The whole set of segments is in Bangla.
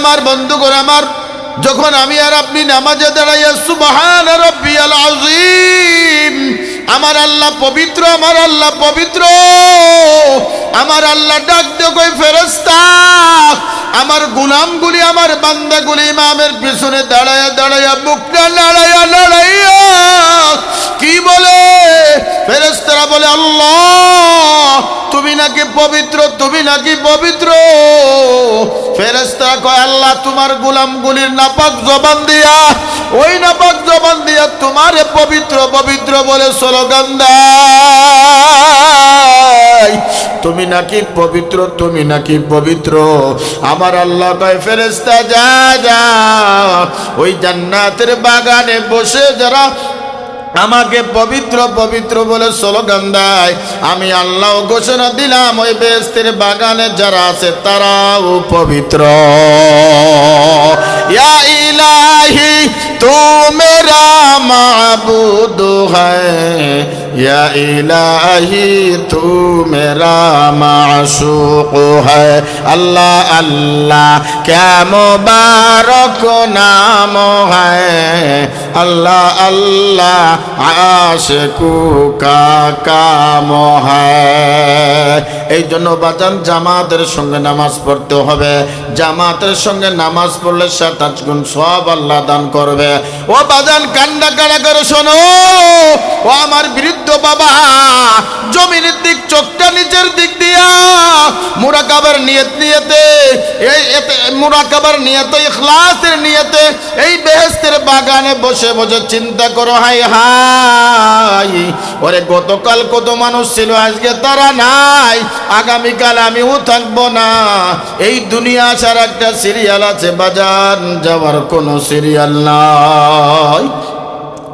আমার, বন্ধুগণ আমার, যখন আমি আর আপনি নামাজে দাঁড়াইয়া সুবহান রাব্বিয়াল আযীম, আমার আল্লাহ পবিত্র, আমার আল্লাহ পবিত্র, আমার আল্লাহ ডাক দিয়ে কই ফেরেশতা, আমার গোলামগুলি, আমার বান্দাগুলি ইমামের পিছনে দাঁড়ায়া দাঁড়ায়া মুখটা নাড়াইয়া নাড়াইয়া কি বলে? ফেরেশতারা বলে আল্লাহ তুমি নাকি পবিত্র, তুমি নাকি পবিত্র। ফেরেশতারা কয় আল্লাহ তোমার গোলামগুলির নাপাক জবান দিয়া, ওই নাপাক জবান দিয়া তোমারে পবিত্র পবিত্র বলে স্লোগান দেয়, তুমি নাকি পবিত্র, তুমি নাকি পবিত্র। আমার আল্লাহ কয় ফেরেশতা যা যা, ওই জান্নাতের বাগানে বসে যারা আমাকে পবিত্র পবিত্র বলে স্লোগান দেয়, আমি আল্লাহ ঘোষণা দিলাম ওই বেহেশতের বাগানে যারা আছে তারাও পবিত্র। ইয়া ইলাহি তু মেরা মাবুদ হ্যায়, ইয়া ইলাহি তু মেরা মাশুক হ্যায়। আল্লাহ আল্লাহ ক্যা মুবারক নাম হ্যায়, আল্লাহ আল্লাহ আশিকু কা কাম হ্যায়। এই জন্য বাজান জামাতের সঙ্গে নামাজ পড়তে হবে। জামাতের সঙ্গে নামাজ পড়লে 27 গুণ সওয়াব আল্লাহ দান করবে। ও বাজান কান্না কারা করে শোনো, ও আমার বৃদ্ধ বাবা, জমিনের দিক চোখটা নিচের দিক দিয়া মুরাকাবার নিয়তে, এই মুরাকাবার নিয়তে, ইখলাসের নিয়তে এই বেহেশতের বাগানে বসে বসে চিন্তা করো, হাই হাই ওরে গতকাল কত মানুষ ছিল আজকে তারা নাই, আগামীকাল আমিও থাকবো না। এই দুনিয়া আসার একটা সিরিয়াল আছে বাজান, যাওয়ার কোনো সিরিয়াল নাই।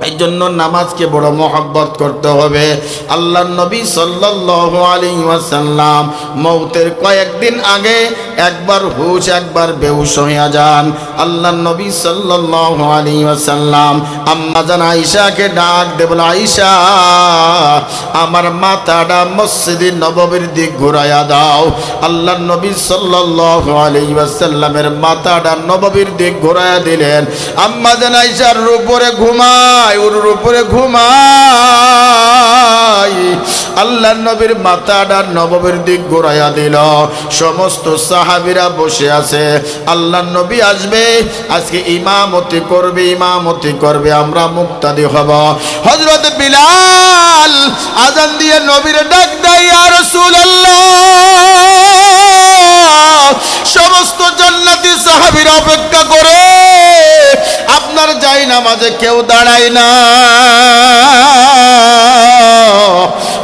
এই জন্য নামাজকে বড় মহব্বত করতে হবে। আল্লাহর নবী সাল্লাল্লাহু আলাইহি ওয়াসাল্লাম মওতের কয়েকদিন আগে একবার হুশ একবার বেহুশ হয়ে যান। আল্লাহর নবী সাল্লাল্লাহু আলাইহি ওয়াসাল্লাম আম্মা জান আয়েশাকে ডাক দিয়ে বলে, আয়েশা আমার মাথাটা মসজিদে নববীর দিক ঘুরাইয়া দাও। আল্লাহর নবী সাল্লাল্লাহু আলাইহি ওয়াসাল্লামের মাথাটা নববীর দিক ঘুরাইয়া দিলেন। আম্মা জান আয়েশার উপরে ঘুমায়, ওর উপরে ঘুমাই। আল্লাহর নবীর মাথাটা নববীর দিক ঘোরাইয়া দিল। সমস্ত সাহাবীরা বসে আছে। আল্লাহর নবী আসবে, আজকে ইমামতি করবে, ইমামতি করবে, আমরা মুক্তাদি হব। হযরত বিলাল আযান দিয়ে নবীর ডাক দেয়, ইয়া রাসূলুল্লাহ। সমস্ত জান্নাতি সাহাবীরা অপেক্ষা করে, আপনার যাই নামাজে কেউ দাঁড়ায় না।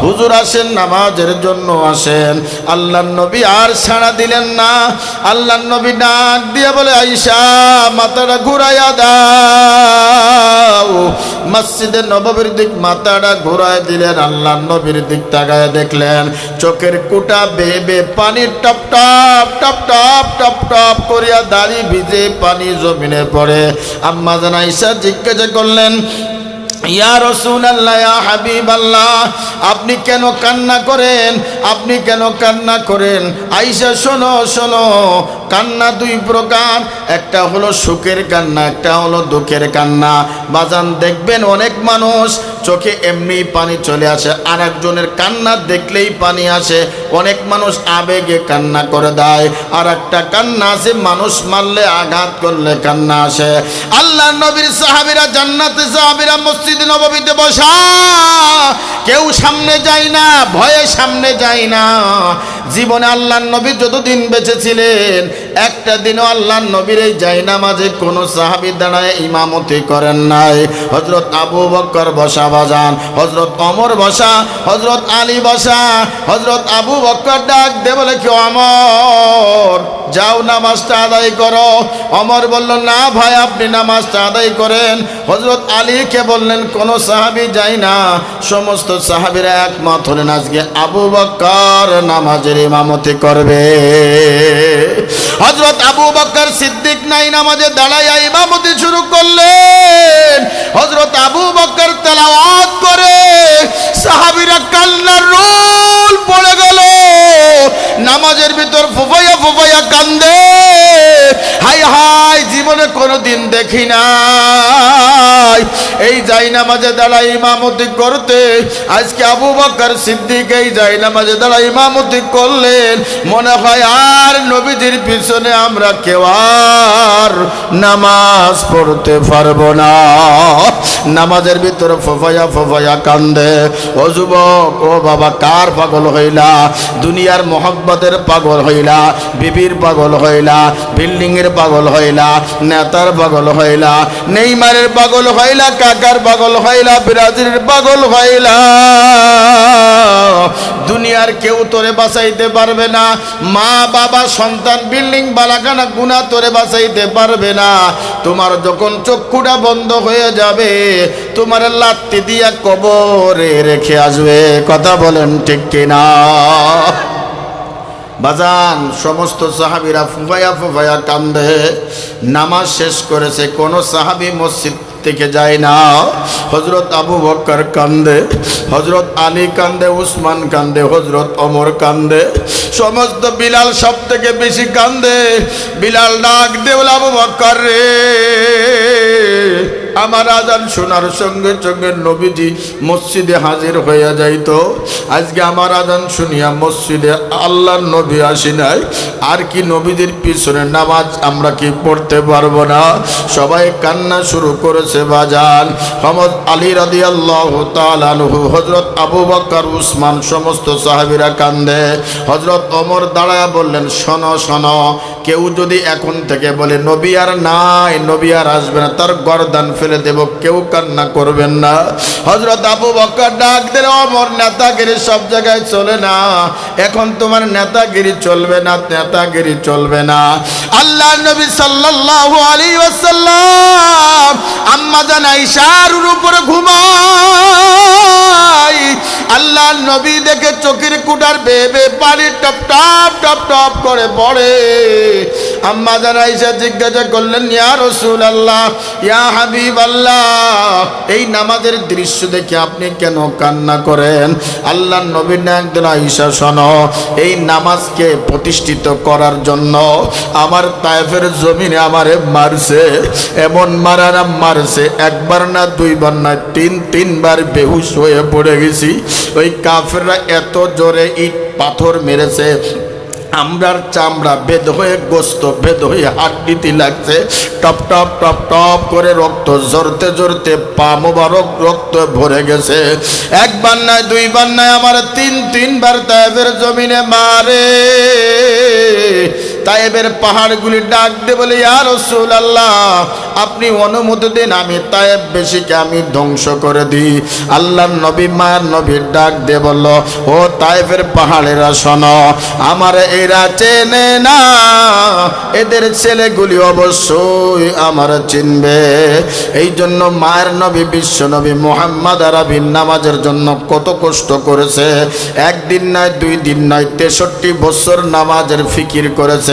হুজুর আসেন, নামাজের জন্য আসেন। আল্লাহর নবী আর ছাড়া দিলেন না। আল্লাহর নবী ডাক দিয়ে বলে, আয়েশা মাথাটা ঘুরাইয়া দাও। মসজিদে নববীর দিক মাথাটা ঘুরাই দিলেন। আল্লাহর নবীর দিক তাকায় দেখলেন চোখের কুটা বেয়ে বেয়ে পানি top top top top top top করিয়া দাড়ি ভিজে পানি জমিনে পড়ে। আম্মা জান আয়েশা জিজ্ঞাসা করলেন, ইয়া রাসূলুল্লাহ, ইয়া হাবিবাল্লাহ, আপনি কেন কান্না করেন? আপনি কেন কান্না করেন? আয়েশা শোনো শোনো, কান্না দুই প্রকার, একটা হলো সুখের কান্না, একটা হলো দুঃখের কান্না। বাজান দেখবেন অনেক মানুষ চোখে এমনি পানি চলে আসে, আর একজনের কান্না দেখলেই পানি আসে। অনেক মানুষ আবেগে কান্না করে দেয়, আর একটা কান্না আছে মানুষ মারলে আঘাত করলে কান্না আসে। আল্লাহ নবীর সাহাবীরা, জান্নাতে সাহাবীরা মসজিদে নববীতে বসা, কেউ সামনে যায় না, ভয়ে সামনে যায় না। জীবনে আল্লাহর নবী যতদিন বেঁচে ছিলেন একটা দিনও আল্লাহর নবীর এই জায়নামাজে কোনো সাহাবী দাঁড়ায় ইমামতি করেন নাই। হযরত আবু বকর বসা বাজান, হযরত ওমর বসা, হযরত আলী বসা। হযরত আবু বকর ডাক দিয়ে বলে, কি ওমর যাও নামাজটা আদায় করো। ওমর বলল, না ভাই আপনি নামাজটা আদায় করেন। হযরত আলীকে বললেন, কোনো সাহাবী যায় না। সমস্ত সাহাবীরা একমত হলেন আজকে আবু বকর নামাজের ইমামতি করবে। হযরত আবু বকর সিদ্দিক নাই নামাজে দাঁড়াইয়া ইমামতি শুরু করলেন। হযরত আবু বকর তেলাওয়াত করে সাহাবীরা কান্নার রোল পড়ে গেল। নামাজের ভিতর ফুফাইয়া ফুফাইয়া কান্দে, হায় হায় জীবনে কোনোদিন দেখি নাই এই জায়নামাজে দাঁড়ায় ইমামতি করতে। আজকে আবু বকর সিদ্দিক এই জায়নামাজে দাঁড়ায় ইমামতি করলেন। মনে হয় আর নবীজির পিছনে আমরা কেউ আর নামাজ পড়তে পারবো না। নামাজের ভিতরে ফোফায়া ফোফায়া কান্দে। ও যুবক, ও বাবা, কার পাগল হইলা? দুনিয়ার মোহব্বতের পাগল হইলা, বিবির পাগল হইলা, বিল্ডিং এর পাগল হইলা, নেতার পাগল হইলা, নেইমারের পাগল হইলা, কাকার পাগল হইলা, ব্রাজিলের পাগল হইলা। দুনিয়ার কেউ তোরে বাঁচাইতে পারবে না। মা বাবা সন্তান বিল্ডিং বালাখানা গুনাহ তোরে বাঁচাইতে পারবে না। তোমার যখন চক্ষুটা বন্ধ হয়ে যাবে, তোমার লাত্তি দিয়া কবরে রেখে আসবে। কথা বলেন ঠিক কিনা? বাজান, সমস্ত সাহাবীরা ফুফায়া ফুফায়া কান্দে। নামাজ শেষ করেছে, কোন সাহাবী মসজিদ থেকে যায় না। হযরত আবু বকর কান্দে, হযরত আলী কান্দে, উসমান কান্দে, হযরত ওমর কান্দে, সমস্ত বিলাল সব থেকে বেশি কান্দে। বিলাল ডাক দে, বলে আবু বকর রে, আমার আজান শোনার সঙ্গে সঙ্গে নবীজি মসজিদে হাজির হয়ে যাইতো। আজকে আমার আজান শুনিয়া মসজিদে আল্লাহর নবী আসি নাই, আর কি নবীজির পিছনে নামাজ আমরা কি পড়তে পারবো না? সবাই কান্না শুরু করেছে বাজান। হযরত আলী রাদিয়াল্লাহু তাআলা আনহু, হযরত আবু বকর, উসমান, সমস্ত সাহাবীরা কান্দে। হযরত ওমর দাঁড়ায়া বললেন, শোনো শোনো, কেউ যদি এখন থেকে বলে নবী আর নাই, নবী আর আসবে না, তার গর্দান ফেলে দেব, কেউ কান্না করবেন না। হযরত আবু বকর ডাক দিলেন, ওমর, নেতাগিরি সব জায়গায় চলে না, এখন তোমার নেতাগিরি চলবে না, নেতাগিরি চলবে না। আল্লাহর নবী সাল্লাল্লাহু আলাইহি ওয়াসাল্লাম আম্মা জান আয়েশার উপরে ঘুমায়। আল্লাহর নবী দেখে চোখের কুটার বেয়ে বেয়ে পানি টপ টপ টপ টপ করে পড়ে। আম্মা জান আয়েশা জিজ্ঞাসা করলেন, ইয়া রাসূলুল্লাহ, ইয়া হাবিবাল্লাহ, এই নামাজের দৃশ্য দেখে আপনি কেন কান্না করেন? আল্লাহর নবী ডাক দিলেন, আয়েশা শোনো, এই নামাজকে প্রতিষ্ঠিত করার জন্য আমার তায়েফের জমিনে আমারে মারছে, এমন মারানা মারছে, একবার না দুইবার না তিনবার বেহুশ হয়ে পড়ে গেছি। ওই কাফেররা এত জোরে ইট পাথর মেরেছে, আমরার চামড়া বেদ হয়ে, গোস্ত বেদ হয়ে হাড্ডিতে লাগছে। টপ টপ টপ টপ করে রক্ত ঝরতে ঝরতে পা মোবারক রক্ত ভরে গেছে। একবার নয় দুইবার নয়, আমার তিনবার তায়েফের জমিনে মারে। তায়েবের পাহাড়গুলি ডাক দে বলে, ইয়া রাসূলুল্লাহ, আপনি অনুমতি দিন, আমি তায়েব বেশিকে আমি ধ্বংস করে দিই। আল্লাহর নবী মায়ের নবী ডাক দে বলল, ও তায়েবের পাহাড়েরা শোনো, আমার এরা চেনে না, এদের ছেলেগুলি অবশ্যই আমার চিনবে। এই জন্য মায়ের নবী বিশ্ব নবী মুহাম্মদ আরবির নামাজের জন্য কত কষ্ট করেছে। একদিন নয়, দুই দিন নয়, 63 বছর নামাজের ফিকির করেছে।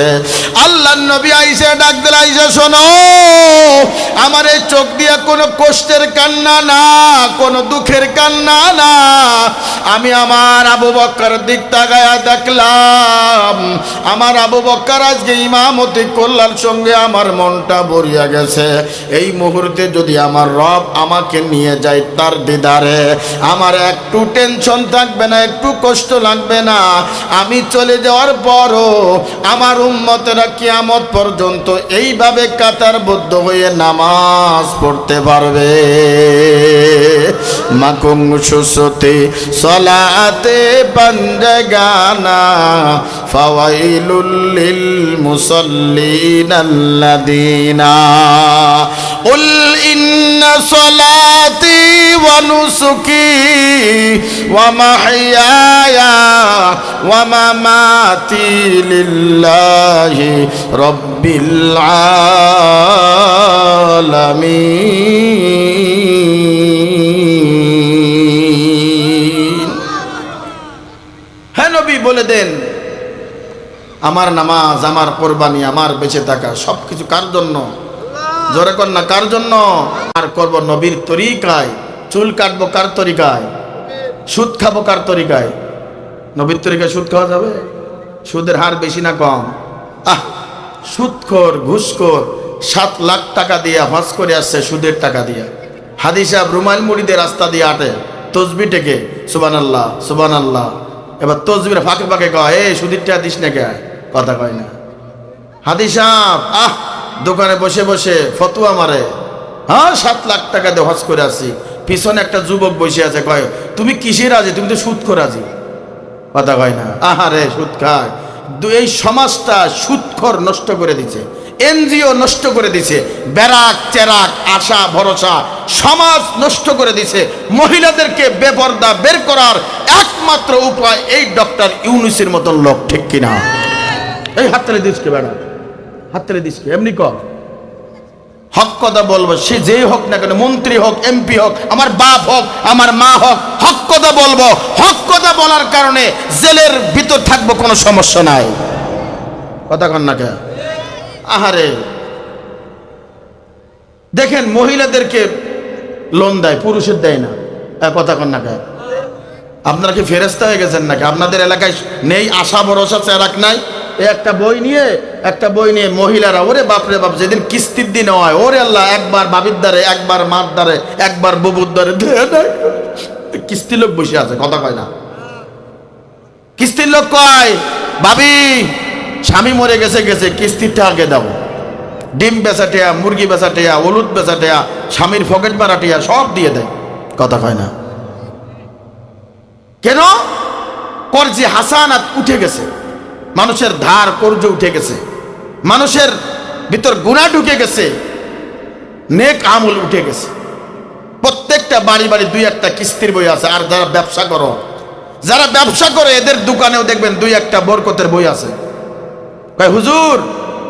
আল্লাহর নবী আয়েশা ডাক দিল, আয়েশা শোনো, আমার এই চোখ দিয়ে কোনো কষ্টের কান্না না, কোনো দুঃখের কান্না না। আমি আমার আবু বকর দিক তাকায়া দেখলাম, আমার আবু বকর আজকে ইমামতি করলার সঙ্গে আমার মনটা ভরিয়া গেছে। এই মুহূর্তে যদি আমার রব আমাকে নিয়ে যায় তার দিদারে, আমার একটু টেনশন থাকবে না, একটু কষ্ট লাগবে না। আমি চলে যাওয়ার পরও আমার উম্মতেরা কিয়ামত পর্যন্ত এইভাবে কাতারবদ্ধ হয়ে নামাজ পড়তে পারবে। মাকুম সুসতে সলাতে বন্দগানা ফাওয়াইলুল লিল মুসাল্লিন আল্লাযিনা কুল ইন্না সলাতি ওয়া নুসুকি ওয়া মাহইয়ায়া ওয়া মামাতি লিল্লাহি রাব্বিল আলামিন। হ্যাঁ নবী বলে দেন, আমার নামাজ, আমার কোরবানি, আমার বেঁচে থাকা সবকিছু কার জন্য? জোরে কর না, কার জন্য? আর করব নবীর তরিকায়। চুল কাটবো কার তরিকায়? সুদ খাবো কার তরিকায়? নবীর তরিকায় সুদ খাওয়া যাবে? সুদের হার বেশি না কম? সুদখোর, ঘুষখোর, 7 লাখ টাকা দিয়ে হজ করে আসছে সুদের টাকা দিয়ে। হাদি সাহেব রুমাইল মুড়িদের রাস্তা দিয়ে আটে তসবি টেকে সুবহানাল্লাহ সুবহানাল্লাহ। এবার তসবির ফাঁকে ফাঁকে কয় এই সুদের টাকা দিস না কে, কথা কয় না। হাদি সাহেব দোকানে বসে বসে ফতুয়া মারে, হ্যাঁ 7 লাখ টাকা দিয়ে হজ করে আসছি। পিছনে একটা যুবক বসে আছে, কয় তুমি কিসের রাজি, তুমি তো সুদ করে রাজি, কথা কয় না। আহারে সুদ খায়। এই সমাজটা সুদখোর নষ্ট করে দিছে, এনজিও নষ্ট করে দিছে, ব্যারাক চেরাক আশা ভরসা সমাজ নষ্ট করে দিছে। মহিলাদেরকে বেপর্দা বের করার একমাত্র উপায় এই ডক্টর ইউনূসের মতন লোক, ঠিক কিনা? এই হাততালি দিস কে বেড়া, হাততালি দিস কে, এমনি কর। হক কথা বলবো, সে যেই হোক না কেন, মন্ত্রী হোক, এমপি হোক, আমার বাপ হোক, আমার মা হোক, হক কথা বলবো। হক কথা বলার কারণে জেলের ভিতর থাকবো, কোনো সমস্যা নাই, কথা কন না কে? আহারে দেখেন মহিলাদেরকে লোন দেয়, পুরুষের দেয় না, কথা কন না কে? আপনারা কি ফেরেশতা হয়ে গেছেন নাকি? আপনাদের এলাকায় নেই আশা ভরসা চেরাক নাই? একটা বই নিয়ে মহিলারা, ওরে বাপরে বাপ, যেদিন কিস্তির দিন হয়, ওরে আল্লাহ, একবার বাবির দ্বারে, একবার মার দ্বারে, একবার বুবুর দ্বারে, কিস্তির লোক বসে আছে, কথা কয় না। কিস্তির লোক কয়, ভাবি স্বামী মরে গেছে, কিস্তিরটা আগে দাও। ডিম বেচাটিয়া, মুরগি বেচাটিয়া, হলুদ বেচাটিয়া, স্বামীর পকেট মারাটিয়া সব দিয়ে দেয়, কথা কয় না। কেন? কর্জে হাসানাত উঠে গেছে, মানুষের ধার কর্জ উঠে গেছে, মানুষের ভিতর গুনাহ ঢুকে গেছে, নেক আমল উঠে গেছে। প্রত্যেকটা বাড়ি বাড়ি 2-1টা কিস্তির বই আছে। আর যারা ব্যবসা করে এদের দোকানেও দেখবেন 2-1টা বরকতের বই আছে। কয় হুজুর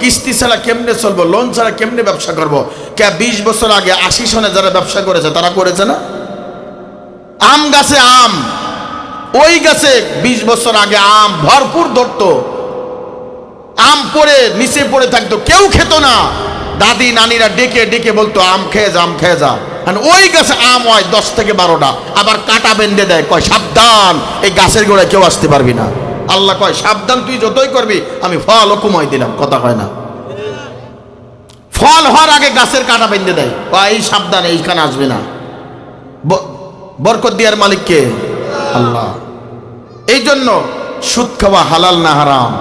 কিস্তি ছাড়া কেমনে চলবো, লোন ছাড়া কেমনে ব্যবসা করবো? কে 20 বছর আগে 80 সনে যারা ব্যবসা করেছে তারা করেছে না? আম গাছে আম, ওই গাছে 20 বছর আগে আম ভরপুর ধরতো, আম পড়ে নিচে পড়ে থাকতো, কেউ খেত না। দাদি নানিরা ডেকে ডেকে বলতো আম খেয়ে যা, আম খেয়ে যা। ওই গাছে আম হয় 10 থেকে 12টা, আবার কাটা বেঁধে দেয়, কয় সাবধান, এই গাছের গোড়ায় কেউ আসতে পারবি না। আল্লাহ কয় সাবধান, তুই যতই করবি আমি ফল হুকুমাই দিলাম, কথা কয় না। ফল হওয়ার আগে গাছের কাটা বেঁধে দেয়, এই সাবধান, এইখানে আসবে না। বরকত দিয়ার মালিক কে? আল্লাহ। এই জন্য সুদ খাওয়া হালাল না হারাম,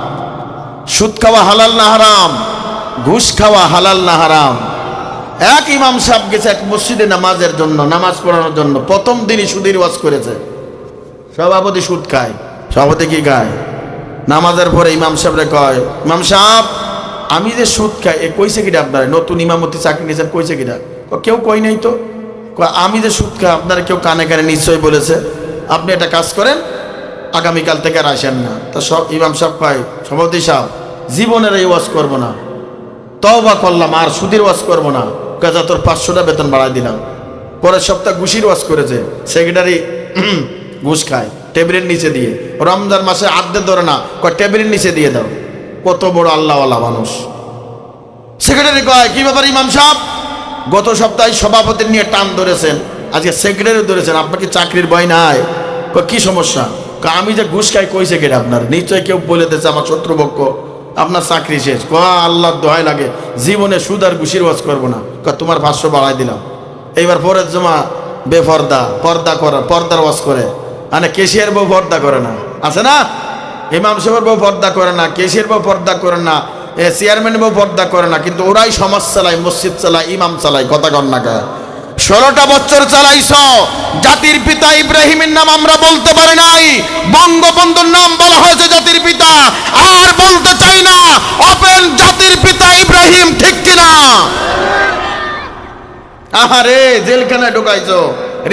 সুদ খাওয়া হালাল না হারাম, ঘুষ খাওয়া হালাল না হারাম। এক ইমাম সাহেব গেছে এক মসজিদে নামাজের জন্য, নামাজ পড়ানোর জন্য। প্রথম দিনই সুদের ওয়াজ করেছে। সভাপতি সুদ খায়, সভাপতি কি খায়? নামাজের পরে ইমাম সাহেবরে কয়, ইমাম সাহেব আমি যে সুদ খাই, এ কইছে কিনা আপনার? নতুন ইমামতি চাকরি নিয়েছেন, কইছে কিনা? কেউ কই নাই তো। আমি যে সুদ খাই আপনারা কেউ কানে কানে নিশ্চয়ই বলেছে। আপনি একটা কাজ করেন, আগামীকাল থেকে আর আসেন না। তা সব ইমাম সাহেব কয়, সভাপতি সাহেব জীবনের এই ওয়াজ করবো না, তওবা করলাম, আর সুদের ওয়াজ করবো না। কাজা তোর 500টা বেতন বাড়াই দিলাম। পরের সপ্তাহ ঘুষির ওয়াজ করেছে, সেক্রেটারি ঘুষ খায় টেবিলের নিচে দিয়ে। রমজান মাসে আদ্যে ধরে না, কয় টেবিলের নিচে দিয়ে দাও। কত বড় আল্লাহওয়ালা মানুষ। সেক্রেটারি কয়, কি ব্যাপার ইমাম সাহেব? গত সপ্তাহে সভাপতির নিয়ে টান ধরেছেন, আজকে সেক্রেটারি ধরেছেন, আপনার কি চাকরির ভয় নাই? কি সমস্যা? আমি যে ঘুষ খাই, কইছে কেটে আপনার? নিশ্চয়ই কেউ বলে দিয়েছে আমার শত্রুপক্ষ, আপনার চাকরি শেষ। আল্লাহর দোহাই লাগে, জীবনে সুদ আর ঘুষির ওয়াজ করবো না। তোমার 500 বাড়াই দিলাম। এইবার পরের জমা বেপর্দা, পর্দা করা, পর্দার ওয়াজ করে। মানে কেশিয়ার বউ পর্দা করে না, আছে না? ইমাম সাহেবের বউ পর্দা করে না, কেশিয়ার বউ পর্দা করে না, চেয়ারম্যান বউ পর্দা করে না, কিন্তু ওরাই সমাজ চালায়, মসজিদ চালায়, ইমাম চালায়, কথা কন না। 16টা বছর চালাইছ, জাতির পিতা ইব্রাহিমের নাম আমরা বলতে পারি নাই, বঙ্গবন্ধুর নাম বলা হয়েছে জাতির পিতা, আর বলতে চাই না। ওপেন জাতির পিতা ইব্রাহিম, ঠিক কিনা? আহারে জেলখানায় ঢুকাইছো,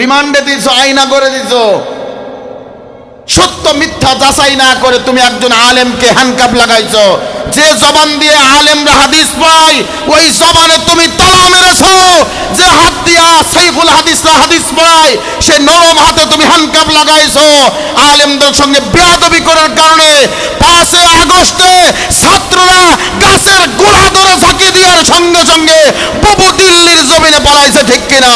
রিমান্ডে দিছো, আইনা করে দিছো। সত্য মিথ্যা যাচাই না করে তুমি একজন আলেমকে হ্যান্ডকাপ লাগাইছো। যে জবান দিয়ে আলেমরা হাদিস পায়, ওই জবানে তুমি তালা মেরেছো। যে হাত দিয়া সাইফুল হাদিসরা হাদিস পায়, সে নরম হাতে তুমি হ্যান্ডকাপ লাগাইছো। আলেমদের সঙ্গে বেয়াদবি করার কারণে 5 আগস্টে ছাত্ররা গাছের গোড়া ধরে ফাঁকি দেওয়ার সঙ্গে সঙ্গে বুবু দিল্লির জমিনে পলাইছে, ঠিক কিনা?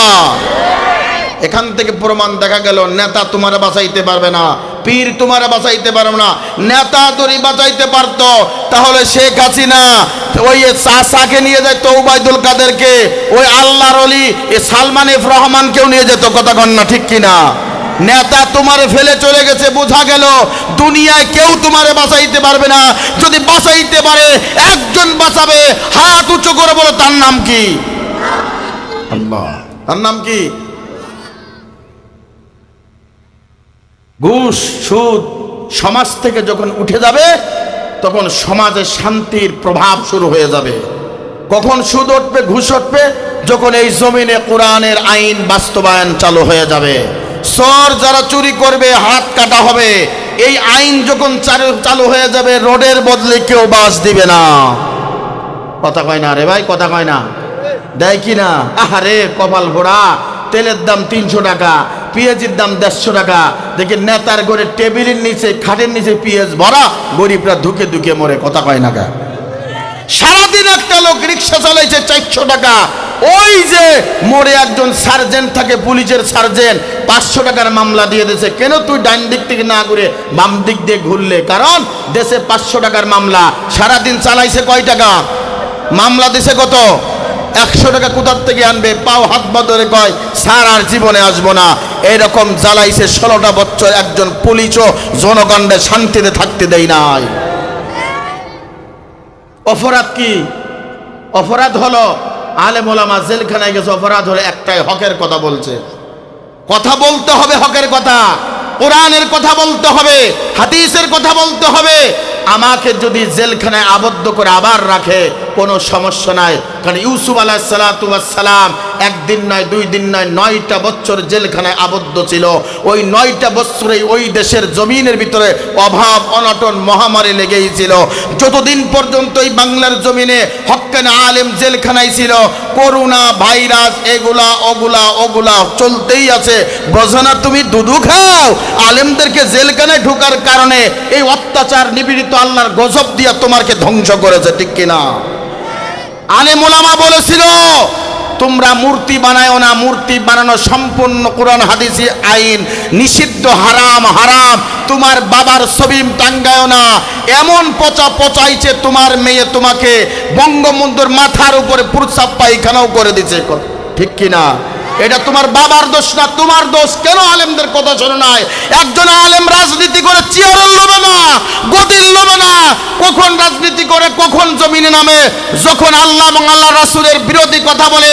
এখান থেকে প্রমাণ দেখা গেল, নেতা তোমার বাঁচাইতে পারবে না, পীর তোমারে বাঁচাইতে পারবে না। নেতা যদি বাঁচাইতে পারতো তাহলে শেখ হাসিনা ওই চাচাকে নিয়ে যেত, ওবায়দুল কাদেরকে, ওই আল্লাহর ওলি সালমান এফ রহমানকেও নিয়ে যেত। কথা কন না ঠিক কিনা? নেতা তোমারে ফেলে চলে গেছে, বোঝা গেল দুনিয়ায় কেউ তোমারে বাঁচাইতে পারবে না। যদি বাঁচাইতে পারে একজন বাঁচাবে, হাত উঁচু করে বলো তার নাম কি? আল্লাহ। তার নাম কি? ঘুষ সুদ সমাজ থেকে যখন উঠে যাবে তখন সমাজে শান্তির প্রভাব শুরু হয়ে যাবে। কখন সুদ উঠবে, ঘুষ উঠবে? যখন এই জমিনে কোরআনের আইন বাস্তবায়ন চালু হয়ে যাবে। চোর যারা চুরি করবে হাত কাটা হবে। এই আইন যখন চালু হয়ে যাবে, রোডের বদলে কেউ বাস দিবে না। কথা কয় না রে ভাই, কথা কয় না, দেয় কি না? আহারে কপাল ভোড়া, তেলের দাম 300 টাকা, পেঁয়াজের দাম 150 টাকা। দেখে নেতার ঘরে টেবিলের নিচে খাটের নিচে পেঁয়াজ ভরা, গরিবরা ধুকে ধুকে মরে। কথা কয় না? সারাদিন একটা লোক রিক্সা চালাইছে 400 টাকা। ওই যে মোড়ে একজন সার্জেন্ট থাকে, পুলিশের সার্জেন্ট, 500 টাকার মামলা দিয়ে দিয়েছে। কেন তুই ডান দিক থেকে না ঘুরে বাম দিক দিয়ে ঘুরলে? কারণ দেশে 500 টাকার মামলা। সারাদিন চালাইছে কয় টাকা? মামলা দিছে কত? 100 টাকা। কোথার থেকে আনবে? পাও হাত বদলে কয় স্যার আর জীবনে আসবো না। এরকম জ্বালাইছে 16টা বছর। একজন পুলিশও জনগণকে শান্তিতে থাকতে দেয় নাই। অপরাধ কি? অপরাধ হলো আলেম ওলামা জেলখানায় গেছে। অপরাধ হলো একটাই, হকের কথা বলছে। কথা বলতে হবে হকের কথা, কোরআনের কথা বলতে হবে, হাদিসের কথা বলতে হবে। আমাকে যদি জেলখানায় আবদ্ধ করে আবার রাখে কোনো সমস্যা নাই, কারণ ইউসুফ আলাইহিস সালাতু ওয়াস সালাম একদিন নয়, 2 দিন নয়, 9টা বছর জেলখানায় আবদ্ধ ছিল। ওই 9টা বছরেই ওই দেশের জমিনের ভিতরে অভাব অনটন মহামারী লেগেই ছিল। যতদিন পর্যন্ত এই বাংলার জমিনে হক্কানি আলেম জেলখানায় ছিল, করোনা ভাইরাস এগুলা ওগুলা চলতেই আছে। বোঝো না তুমি? দুধু খাও। আলেমদেরকে জেলখানায় ঢোকার কারণে এই অত্যাচার নিপীড়িত আল্লাহর গজব দিয়া তোমাকে ধ্বংস করেছে। ঠিক কিনা? আলেম ওলামা বলেছিল তোমরা মূর্তি বানায়ও না, মূর্তি বানানো সম্পূর্ণ কোরআন হাদিসি আইন নিষিদ্ধ, হারাম হারাম। তোমার বাবার ছবি টাঙ্গায়ও না। এমন পচাইছে তোমার মেয়ে, তোমাকে বঙ্গবন্ধুর মাথার উপরে প্রস্রাব পায়খানাও করে দিছে। ঠিক কিনা? এটা তোমার বাবার দোষ না, তোমার দোষ। কেন আলেমদের কথা শোনো নাই? একজন আলেম রাজনীতি করে চেয়ারের লোভে না, গদির লোভে না। কখন রাজনীতি করে, কখন জমিনে নামে? যখন আল্লাহ এবং আল্লাহ রাসূলের বিরোধী কথা বলে,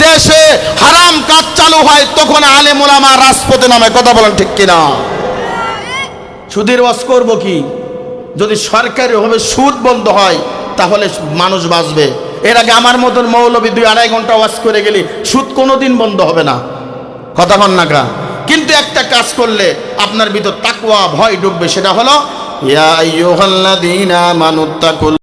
দেশে হারাম কাজ চালু হয়, তখন আলেম ওলামা রাজপথে নামে। কথা বলেন ঠিক কিনা? সুদের ওয়াজ করবো কি? যদি সরকারিভাবে সুদ বন্ধ হয় তাহলে মানুষ বাঁচবে। এর আগে আমার মতন মৌলবী 2-2.5 ঘন্টা ওয়াজ করে গেলি, সুদ কোনোদিন বন্ধ হবে না। কথা কন না কা? কিন্তু একটা কাজ করলে আপনার ভিতর তাকওয়া ভয় ঢুকবে। সেটা হলো ইয়া আইয়ুহাল্লাযীনা আমানুত্তাকুল